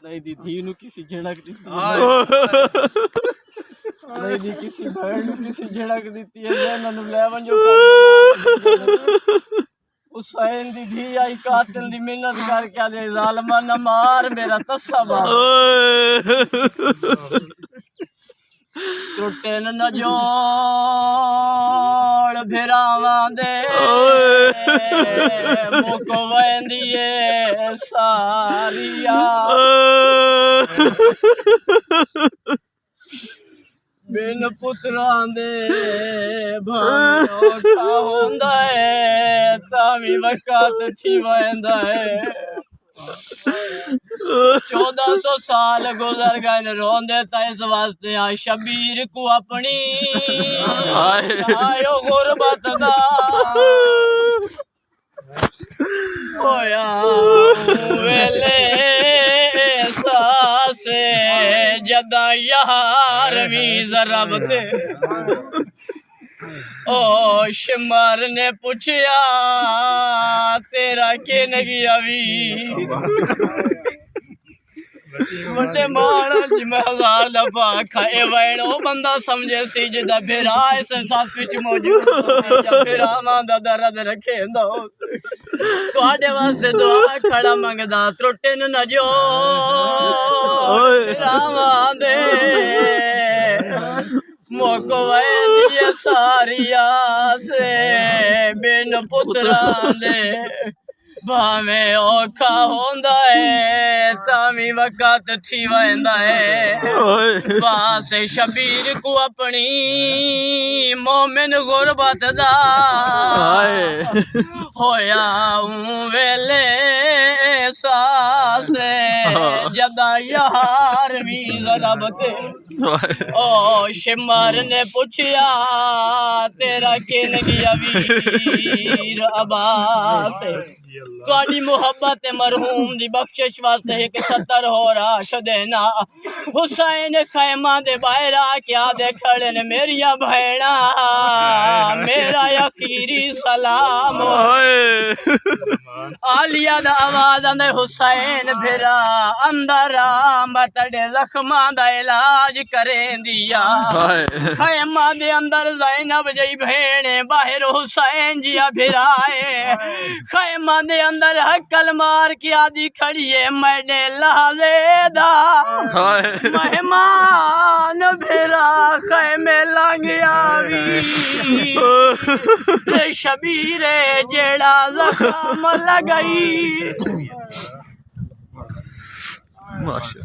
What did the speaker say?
नहीं दी थी नु किसी झड़क दी नहीं दी किसी बहन नु किसी झड़क दी है ना नु ले वंजो हुसैन दी धी आई कातिल दी मिन्नत करके आले जालिमा न मार मेरा तस्सा टुटे न जोड़ भिरावां दे मुक वेंदी ए सारिया बिन पुत्रां दे भावों होंदा है तावी वक़्त थी वेंदा है 1400 साल गुजर गए रोंदे ता इस वास्ते आ शबीर को अपनी आयो गुरबत दा होया वेले सासे जदा यार वी जरब ते ओ शिमर ने पूछया तेरा के नगी अवी बड़े मारा जी मैं 1000 दफा खाए वैण ओ बंदा समझे सी जिदा फिरा इस साफ विच मौजूद या फिरा मां दा दर्द रखेंदा तुहाडे वास्ते दुआ खड़ा मंगदा त्रुटे न जो रावां दे मुक वेंदी सारिया से बिन पुत्रां दे भावे औखा होंदा है तावी वक़्त थी वेंदा है बास शबीर को अपनी मोमिन गुरबत दा होया वेले सासे जदा यार वी जरब ते ओ शिमर ने पूछया तेरा के नगिया वीर अब्बास तुहाडी मुहब्बत मरहूम दी बख्शिश वास्ते एक 70 हो राश देना हुसैन खैमा दे बाहर क्या दे खड़े ने मेरिया भैणा मेरा अखीरी सलाम आलिया दा आवाज आंदे हुसैन फिरा अंदर मतड़े जख्मां दा इलाज करें दिया खैमा दे अंदर ज़ैनब जई भेणे बाहर हुसैन जिया फिराए खैमा दे अंदर हकल मार के आदि खड़ी है मैंने लाजेदा मेहमान फिरा खैमे लंघिया भी शबीरे जेड़ा जख्म लगाई माशा